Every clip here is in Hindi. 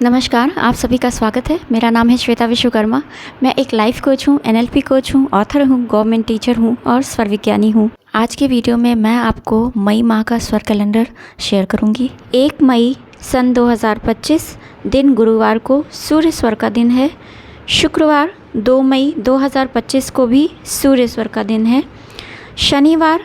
नमस्कार, आप सभी का स्वागत है। मेरा नाम है श्वेता विश्वकर्मा। मैं एक लाइफ कोच हूँ, एनएलपी कोच हूँ, ऑथर हूँ, गवर्नमेंट टीचर हूँ और स्वर विज्ञानी हूँ। आज के वीडियो में मैं आपको मई माह का स्वर कैलेंडर शेयर करूँगी। 1 मई सन 2025 दिन गुरुवार को सूर्य स्वर का दिन है। शुक्रवार 2 मई 2025 को भी सूर्य स्वर का दिन है। शनिवार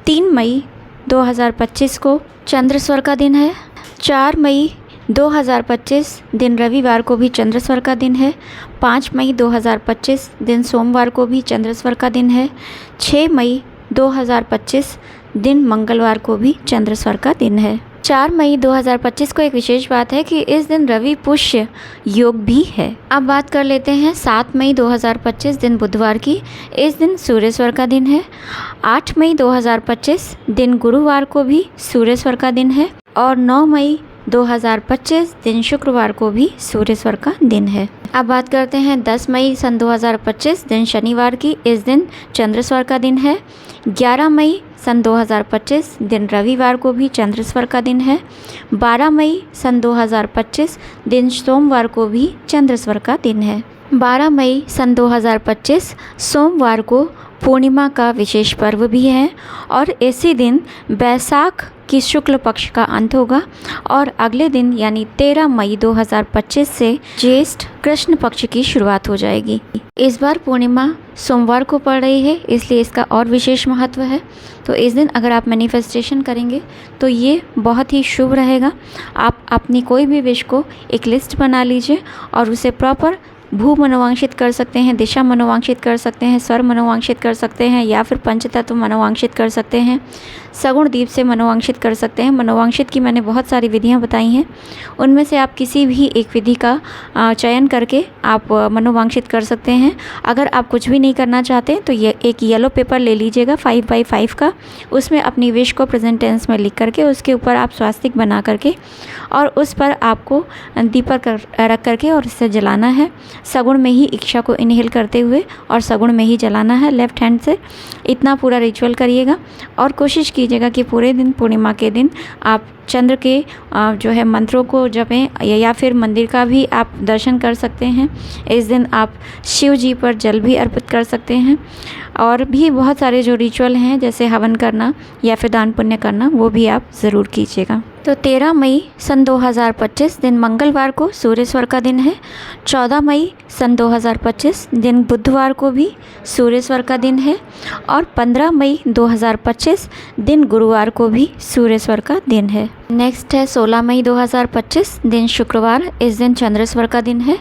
3 मई 2025 को चंद्र स्वर का दिन है। 4 मई 2025 दिन रविवार को भी चंद्र स्वर का दिन है। 5 मई 2025 दिन सोमवार को भी चंद्र स्वर का दिन है। 6 मई 2025 दिन मंगलवार को भी चंद्र स्वर का दिन है। 4 मई 2025 को एक विशेष बात है कि इस दिन रवि पुष्य योग भी है। अब बात कर लेते हैं 7 मई 2025 दिन बुधवार की। इस दिन सूर्य स्वर का दिन है। 8 मई 2025 दिन गुरुवार को भी सूर्य स्वर का दिन है और 9 मई 2025 दिन शुक्रवार को भी सूर्य स्वर का दिन है। अब बात करते हैं 10 मई सन 2025 दिन शनिवार की। इस दिन चंद्र स्वर का दिन है। 11 मई सन 2025 दिन रविवार को भी चंद्र स्वर का दिन है। 12 मई सन 2025 दिन सोमवार को भी चंद्र स्वर का दिन है। 12 मई सन 2025 सोमवार को पूर्णिमा का विशेष पर्व भी है और इसी दिन बैसाख की शुक्ल पक्ष का अंत होगा और अगले दिन यानी 13 मई 2025 से ज्येष्ठ कृष्ण पक्ष की शुरुआत हो जाएगी। इस बार पूर्णिमा सोमवार को पड़ रही है, इसलिए इसका और विशेष महत्व है। तो इस दिन अगर आप मैनिफेस्टेशन करेंगे तो ये बहुत ही शुभ रहेगा। आप अपनी कोई भी विश को एक लिस्ट बना लीजिए और उसे प्रॉपर भू मनोवांक्षित कर सकते हैं, दिशा मनोवांक्षित कर सकते हैं, स्वर मनोवांक्षित कर सकते हैं या फिर पंचतत्व मनोवांक्षित कर सकते हैं, सगुण दीप से मनोवांक्षित कर सकते हैं। मनोवांक्षित की मैंने बहुत सारी विधियां बताई हैं, उनमें से आप किसी भी एक विधि का चयन करके आप मनोवांक्षित कर सकते हैं। अगर आप कुछ भी नहीं करना चाहते तो ये एक येलो पेपर ले लीजिएगा 5x5 का, उसमें अपनी विश को प्रेजेंट टेंस में लिख करके उसके ऊपर आप स्वास्तिक बना करके और उस पर आपको दीपक रख करके और इसे जलाना है। सगुण में ही इच्छा को इनहेल करते हुए और सगुण में ही जलाना है लेफ्ट हैंड से। इतना पूरा रिचुअल करिएगा और कोशिश कीजिएगा कि पूरे दिन पूर्णिमा के दिन आप चंद्र के जो है मंत्रों को जपें या फिर मंदिर का भी आप दर्शन कर सकते हैं। इस दिन आप शिव जी पर जल भी अर्पित कर सकते हैं और भी बहुत सारे जो रिचुअल हैं जैसे हवन करना या फिर दान पुण्य करना वो भी आप ज़रूर कीजिएगा। तो 13 मई सन 2025 दिन मंगलवार को सूर्य स्वर का दिन है। 14 मई सन 2025 दिन बुधवार को भी सूर्य स्वर का दिन है और 15 मई 2025 दिन गुरुवार को भी सूर्य स्वर का दिन है। नेक्स्ट है 16 मई 2025 दिन शुक्रवार। इस दिन चंद्र स्वर का दिन है।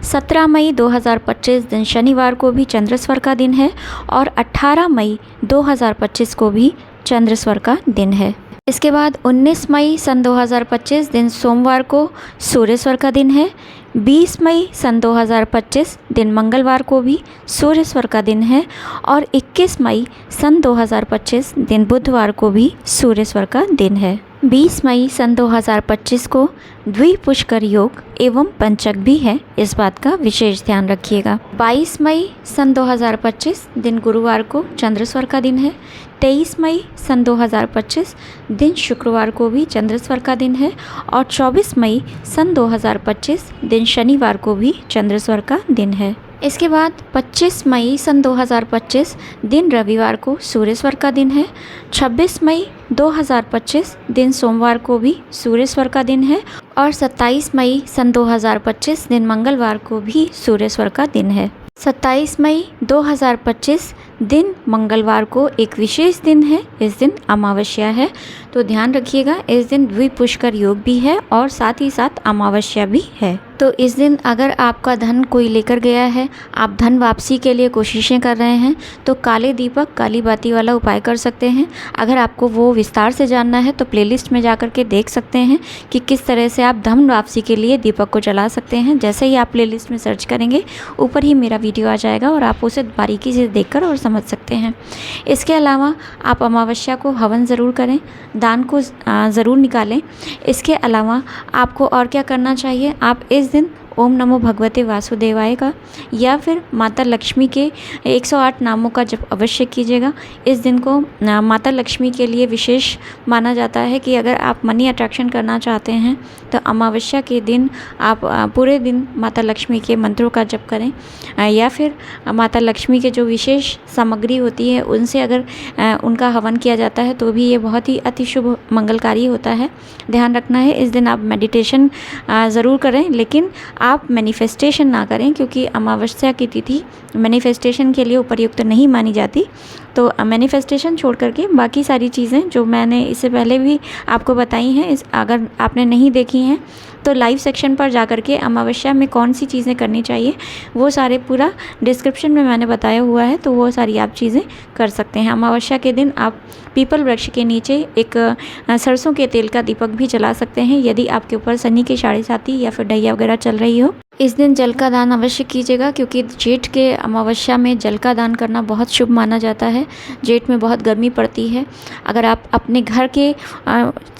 17 मई 2025 दिन शनिवार को भी चंद्र स्वर का दिन है और 18 मई 2025 को भी चंद्र स्वर का दिन है। इसके बाद 19 मई सन 2025 दिन सोमवार को सूर्य स्वर का दिन है। 20 मई सन 2025 दिन मंगलवार को भी सूर्य स्वर का दिन है और 21 मई सन 2025 दिन बुधवार को भी सूर्य स्वर का दिन है। 20 मई सन 2025 को द्विपुष्कर योग एवं पंचक भी है, इस बात का विशेष ध्यान रखिएगा। 22 मई सन 2025 दिन गुरुवार को चंद्र स्वर का दिन है। 23 मई सन 2025 दिन शुक्रवार को भी चंद्र स्वर का दिन है और 24 मई सन 2025 दिन शनिवार को भी चंद्र स्वर का दिन है। इसके बाद 25 मई सन 2025 दिन रविवार को सूर्य स्वर का दिन है। 26 मई 2025 दिन सोमवार को भी सूर्य स्वर का दिन है और 27 मई सन 2025 दिन मंगलवार को भी सूर्य स्वर का दिन है। 27 मई 2025 दिन मंगलवार को एक विशेष दिन है, इस दिन अमावस्या है, तो ध्यान रखिएगा। इस दिन द्विपुष्कर योग भी है और साथ ही साथ अमावस्या भी है। तो इस दिन अगर आपका धन कोई लेकर गया है, आप धन वापसी के लिए कोशिशें कर रहे हैं, तो काले दीपक काली बाती वाला उपाय कर सकते हैं। अगर आपको वो विस्तार से जानना है तो प्लेलिस्ट में जाकर के देख सकते हैं कि किस तरह से आप धन वापसी के लिए दीपक को जला सकते हैं। जैसे ही आप प्लेलिस्ट में सर्च करेंगे ऊपर ही मेरा वीडियो आ जाएगा और आप उसे बारीकी से देखकर और समझ सकते हैं। इसके अलावा आप अमावस्या को हवन ज़रूर करें, दान को ज़रूर निकालें। इसके अलावा आपको और क्या करना चाहिए, आप इस दिन ओम नमो भगवते वासुदेवाय का या फिर माता लक्ष्मी के 108 नामों का जप अवश्य कीजिएगा। इस दिन को माता लक्ष्मी के लिए विशेष माना जाता है कि अगर आप मनी अट्रैक्शन करना चाहते हैं तो अमावस्या के दिन आप पूरे दिन माता लक्ष्मी के मंत्रों का जप करें, या फिर माता लक्ष्मी के जो विशेष सामग्री होती है उनसे अगर उनका हवन किया जाता है तो भी ये बहुत ही अति शुभ मंगलकारी होता है। ध्यान रखना है इस दिन आप मेडिटेशन ज़रूर करें, लेकिन आप मैनिफेस्टेशन ना करें, क्योंकि अमावस्या की तिथि मैनिफेस्टेशन के लिए उपयुक्त नहीं मानी जाती। तो मैनिफेस्टेशन छोड़ करके बाकी सारी चीज़ें जो मैंने इससे पहले भी आपको बताई हैं, अगर आपने नहीं देखी हैं तो लाइव सेक्शन पर जा कर के अमावस्या में कौन सी चीज़ें करनी चाहिए वो सारे पूरा डिस्क्रिप्शन में मैंने बताया हुआ है, तो वो सारी आप चीज़ें कर सकते हैं। अमावस्या के दिन आप पीपल वृक्ष के नीचे एक सरसों के तेल का दीपक भी जला सकते हैं, यदि आपके ऊपर शनि की साढ़े साती या फिर ढैया वगैरह चल रही हो। इस दिन जल का दान अवश्य कीजिएगा, क्योंकि जेठ के अमावस्या में जल का दान करना बहुत शुभ माना जाता है। जेठ में बहुत गर्मी पड़ती है। अगर आप अपने घर के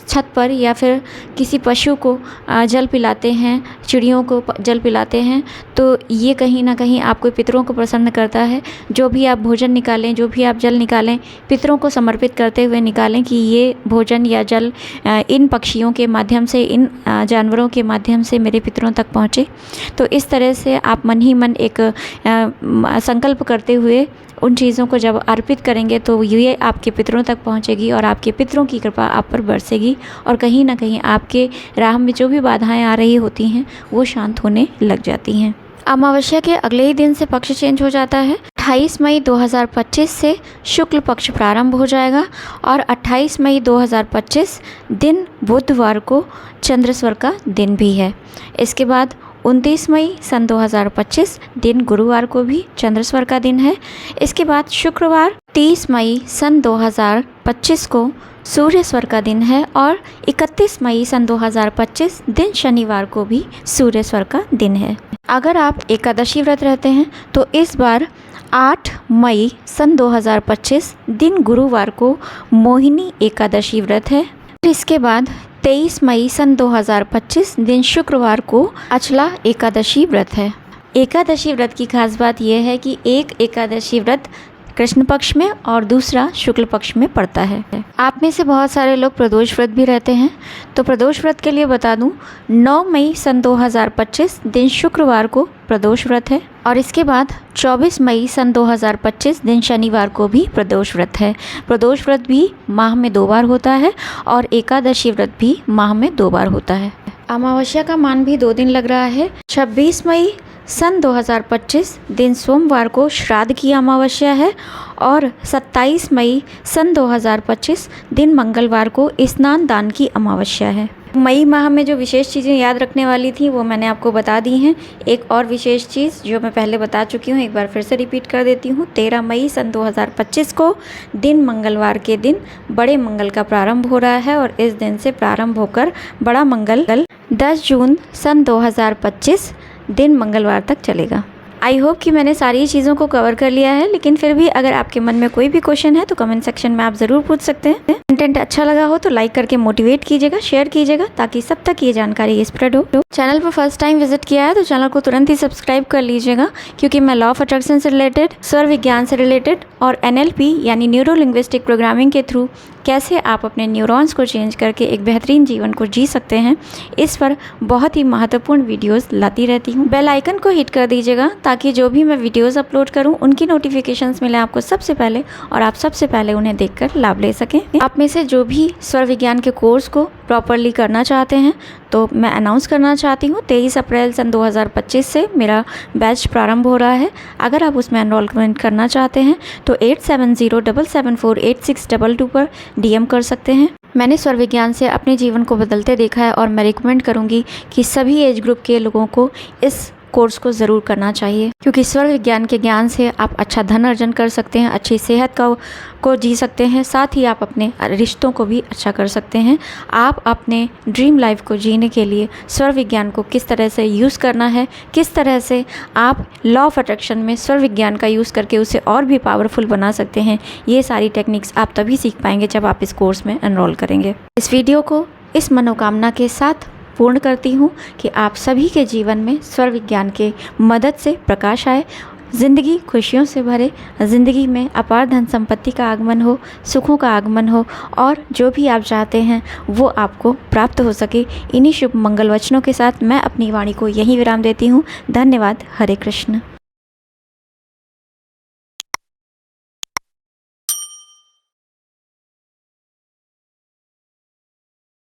छत पर या फिर किसी पशु को जल पिलाते हैं, चिड़ियों को जल पिलाते हैं, तो ये कहीं ना कहीं आपको पितरों को प्रसन्न करता है। जो भी आप भोजन निकालें, जो भी आप जल निकालें, पितरों को समर्पित करते हुए निकालें कि ये भोजन या जल इन पक्षियों के माध्यम से, इन जानवरों के माध्यम से मेरे पितरों तक पहुँचे। तो इस तरह से आप मन ही मन एक संकल्प करते हुए उन चीज़ों को जब अर्पित करेंगे तो ये आपके पितरों तक पहुंचेगी और आपके पितरों की कृपा आप पर बरसेगी, और कहीं ना कहीं आपके राह में जो भी बाधाएं आ रही होती हैं वो शांत होने लग जाती हैं। अमावस्या के अगले ही दिन से पक्ष चेंज हो जाता है। 28 मई 2025 से शुक्ल पक्ष प्रारंभ हो जाएगा और 28 मई 2025 दिन बुधवार को चंद्रस्वर का दिन भी है। इसके बाद 29 मई सन 2025 दिन गुरुवार को भी चंद्रस्वर का दिन है। इसके बाद शुक्रवार 30 मई सन 2025 को सूर्य स्वर का दिन है और 31 मई सन 2025 दिन शनिवार को भी सूर्य स्वर का दिन है। अगर आप एकादशी व्रत रहते हैं तो इस बार 8 मई सन 2025 दिन गुरुवार को मोहिनी एकादशी व्रत है। इसके बाद 23 मई सन 2025 दिन शुक्रवार को अचला एकादशी व्रत है। एकादशी व्रत की खास बात यह है कि एक एकादशी व्रत कृष्ण पक्ष में और दूसरा शुक्ल पक्ष में पड़ता है। आप में से बहुत सारे लोग प्रदोष व्रत भी रहते हैं, तो प्रदोष व्रत के लिए बता दूं 9 मई सन 2025 दिन शुक्रवार को प्रदोष व्रत है और इसके बाद 24 मई सन 2025 दिन शनिवार को भी प्रदोष व्रत है। प्रदोष व्रत भी माह में 2 बार होता है और एकादशी व्रत भी माह में 2 बार होता है। अमावस्या का मान भी 2 दिन लग रहा है। 26 मई सन 2025 दिन सोमवार को श्राद्ध की अमावस्या है और 27 मई सन 2025 दिन मंगलवार को स्नान दान की अमावस्या है। मई माह में जो विशेष चीज़ें याद रखने वाली थी वो मैंने आपको बता दी हैं। एक और विशेष चीज़ जो मैं पहले बता चुकी हूँ, एक बार फिर से रिपीट कर देती हूँ। 13 मई सन 2025 को दिन मंगलवार के दिन बड़े मंगल का प्रारंभ हो रहा है और इस दिन से प्रारंभ होकर बड़ा मंगल 10 जून सन 2025 दिन मंगलवार तक चलेगा। आई होप कि मैंने सारी चीज़ों को कवर कर लिया है, लेकिन फिर भी अगर आपके मन में कोई भी क्वेश्चन है तो कमेंट सेक्शन में आप ज़रूर पूछ सकते हैं। कंटेंट अच्छा लगा हो तो लाइक करके मोटिवेट कीजिएगा, शेयर कीजिएगा ताकि सब तक ये जानकारी स्प्रेड हो। चैनल पर फर्स्ट टाइम विजिट किया है तो चैनल को तुरंत ही सब्सक्राइब कर लीजिएगा, क्योंकि मैं लॉ ऑफ अट्रैक्शन से रिलेटेड, स्वर विज्ञान से रिलेटेड और NLP यानी न्यूरो लिंग्विस्टिक प्रोग्रामिंग के थ्रू कैसे आप अपने न्यूरॉन्स को चेंज करके एक बेहतरीन जीवन को जी सकते हैं, इस पर बहुत ही महत्वपूर्ण वीडियोस लाती रहती हूँ। बेल आइकन को हिट कर दीजिएगा ताकि जो भी मैं वीडियोस अपलोड करूँ उनकी नोटिफिकेशंस मिले आपको सबसे पहले और आप सबसे पहले उन्हें देखकर लाभ ले सकें। आप में से जो भी स्वर विज्ञान के कोर्स को प्रॉपरली करना चाहते हैं तो मैं अनाउंस करना चाहती हूँ 23 अप्रैल सन 2025 से मेरा बैच प्रारंभ हो रहा है। अगर आप उसमें एनरोलमेंट करना चाहते हैं तो 8707748622 पर DM कर सकते हैं। मैंने स्वर विज्ञान से अपने जीवन को बदलते देखा है और मैं रिकमेंड करूँगी कि सभी एज ग्रुप के लोगों को इस कोर्स को ज़रूर करना चाहिए, क्योंकि स्वर विज्ञान के ज्ञान से आप अच्छा धन अर्जन कर सकते हैं, अच्छी सेहत को जी सकते हैं, साथ ही आप अपने रिश्तों को भी अच्छा कर सकते हैं। आप अपने ड्रीम लाइफ को जीने के लिए स्वर विज्ञान को किस तरह से यूज़ करना है, किस तरह से आप लॉ ऑफ अट्रैक्शन में स्वर विज्ञान का यूज़ करके उसे और भी पावरफुल बना सकते हैं, ये सारी टेक्निक्स आप तभी सीख पाएंगे जब आप इस कोर्स में एनरोल करेंगे। इस वीडियो को इस मनोकामना के साथ पूर्ण करती हूँ कि आप सभी के जीवन में स्वर विज्ञान के मदद से प्रकाश आए, ज़िंदगी खुशियों से भरे, ज़िंदगी में अपार धन संपत्ति का आगमन हो, सुखों का आगमन हो और जो भी आप चाहते हैं वो आपको प्राप्त हो सके। इन्हीं शुभ मंगल वचनों के साथ मैं अपनी वाणी को यहीं विराम देती हूँ। धन्यवाद। हरे कृष्ण।